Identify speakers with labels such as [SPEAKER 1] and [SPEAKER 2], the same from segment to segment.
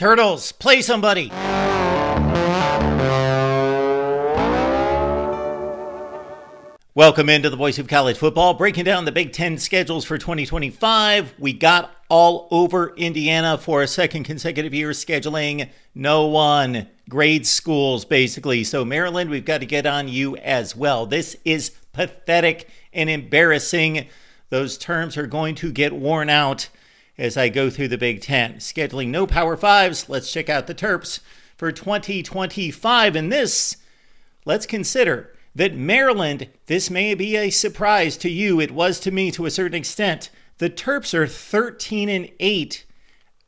[SPEAKER 1] Turtles, play somebody! Welcome into the Voice of College Football, breaking down the Big Ten schedules for 2025. We got all over Indiana for a second consecutive year scheduling. No one. Grade schools, basically. So Maryland, we've got to get on you as well. This is pathetic and embarrassing. Those terms are going to get worn out as I go through the Big Ten. Scheduling no Power Fives. Let's check out the Terps for 2025. And this, let's consider that Maryland, this may be a surprise to you. It was to me to a certain extent. The Terps are 13-8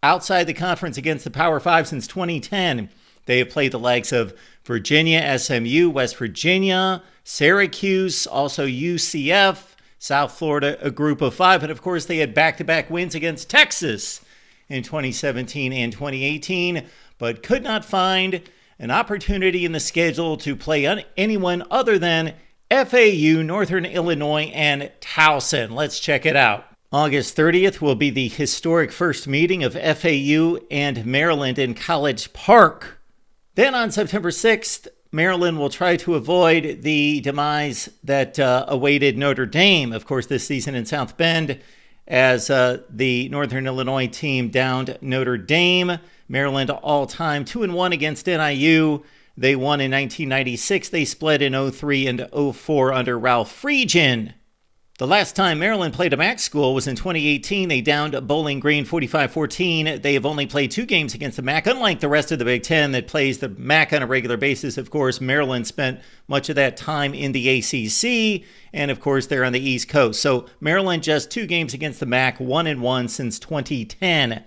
[SPEAKER 1] outside the conference against the Power Five since 2010. They have played the likes of Virginia, SMU, West Virginia, Syracuse, also UCF, South Florida, a group of five. And of course, they had back-to-back wins against Texas in 2017 and 2018, but could not find an opportunity in the schedule to play anyone other than FAU, Northern Illinois, and Towson. Let's check it out. August 30th will be the historic first meeting of FAU and Maryland in College Park. Then on September 6th, Maryland will try to avoid the demise that awaited Notre Dame, of course, this season in South Bend, as the Northern Illinois team downed Notre Dame. Maryland all-time 2-1 against NIU. They won in 1996. They split in 03 and 04 under Ralph Friedgen. The last time Maryland played a MAC school was in 2018. They downed Bowling Green 45-14. They have only played 2 games against the MAC. Unlike the rest of the Big Ten that plays the MAC on a regular basis, of course, Maryland spent much of that time in the ACC, and of course, they're on the East Coast. So Maryland just 2 games against the MAC, 1-1 since 2010.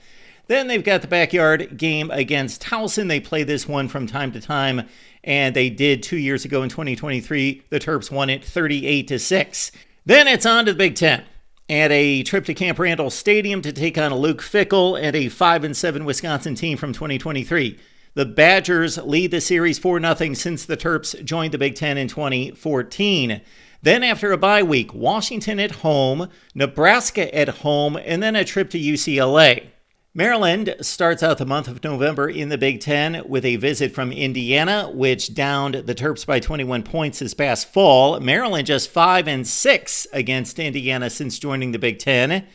[SPEAKER 1] Then they've got the backyard game against Towson. They play this one from time to time, and they did 2 years ago in 2023. The Terps won it 38-6. Then it's on to the Big Ten and a trip to Camp Randall Stadium to take on Luke Fickell and a 5-7 Wisconsin team from 2023. The Badgers lead the series 4-0 since the Terps joined the Big Ten in 2014. Then after a bye week, Washington at home, Nebraska at home, and then a trip to UCLA. Maryland starts out the month of November in the Big Ten with a visit from Indiana, which downed the Terps by 21 points this past fall. Maryland just 5-6 against Indiana since joining the Big Ten.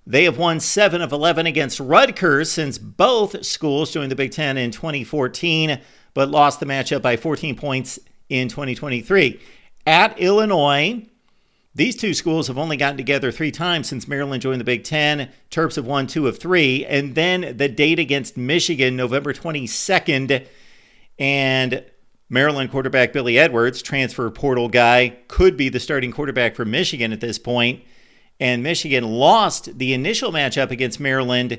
[SPEAKER 1] They have won 7 of 11 against Rutgers since both schools joined the Big Ten in 2014, but lost the matchup by 14 points in 2023. At Illinois, these 2 schools have only gotten together 3 times since Maryland joined the Big Ten. Terps have won 2 of 3. And then the date against Michigan, November 22nd. And Maryland quarterback Billy Edwards, transfer portal guy, could be the starting quarterback for Michigan at this point. And Michigan lost the initial matchup against Maryland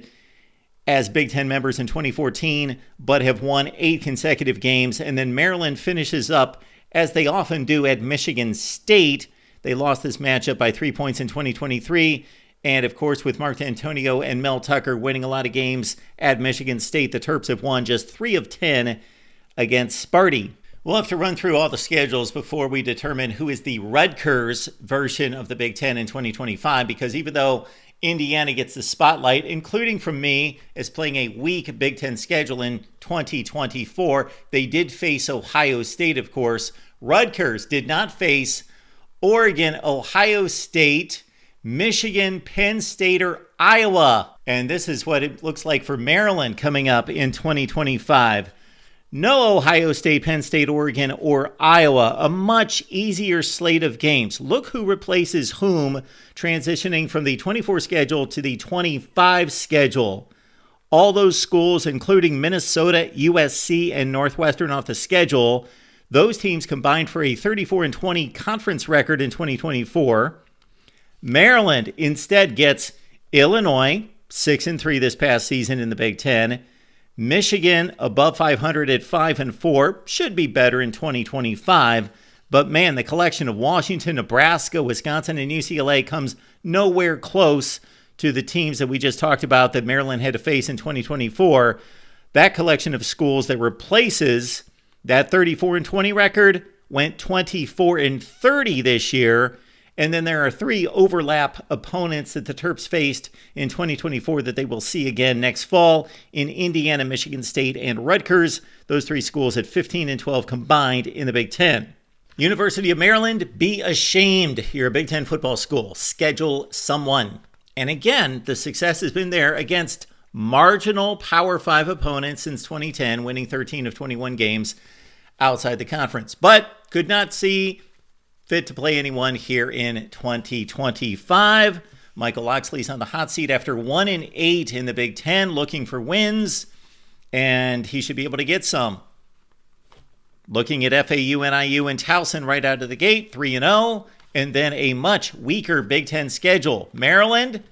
[SPEAKER 1] as Big Ten members in 2014, but have won 8 consecutive games. And then Maryland finishes up, as they often do, at Michigan State. They lost this matchup by 3 points in 2023. And, of course, with Mark D'Antonio and Mel Tucker winning a lot of games at Michigan State, the Terps have won just 3 of 10 against Sparty. We'll have to run through all the schedules before we determine who is the Rutgers version of the Big Ten in 2025, because even though Indiana gets the spotlight, including from me, as playing a weak Big Ten schedule in 2024, they did face Ohio State, of course. Rutgers did not face Oregon, Ohio State, Michigan, Penn State, or Iowa. And this is what it looks like for Maryland coming up in 2025. No Ohio State, Penn State, Oregon, or Iowa. A much easier slate of games. Look who replaces whom, transitioning from the 24 schedule to the 25 schedule. All those schools, including Minnesota, USC, and Northwestern off the schedule. Those teams combined for a 34-20 conference record in 2024. Maryland instead gets Illinois, 6-3 this past season in the Big Ten. Michigan above 500 at 5-4, should be better in 2025. But man, the collection of Washington, Nebraska, Wisconsin, and UCLA comes nowhere close to the teams that we just talked about that Maryland had to face in 2024. That collection of schools that replaces that 34-20 record went 24-30 this year And then there are 3 overlap opponents that the Terps faced in 2024 that they will see again next fall in Indiana, Michigan State, and Rutgers. Those 3 schools at 15 and 12 combined in the Big Ten. University of Maryland, be ashamed. You're a Big Ten football school. Schedule someone. And again, the success has been there against marginal Power 5 opponents since 2010, winning 13 of 21 games outside the conference. But could not see fit to play anyone here in 2025. Michael Loxley's on the hot seat after 1-8 in the Big Ten, looking for wins, and he should be able to get some. Looking at FAU, NIU, and Towson right out of the gate, 3-0, and then a much weaker Big Ten schedule. Maryland,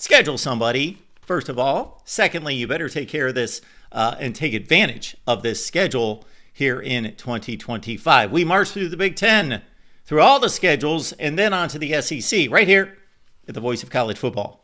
[SPEAKER 1] schedule somebody, first of all. Secondly, you better take care of this and take advantage of this schedule here in 2025. We march through the Big Ten, through all the schedules, and then on to the SEC, right here at the Voice of College Football.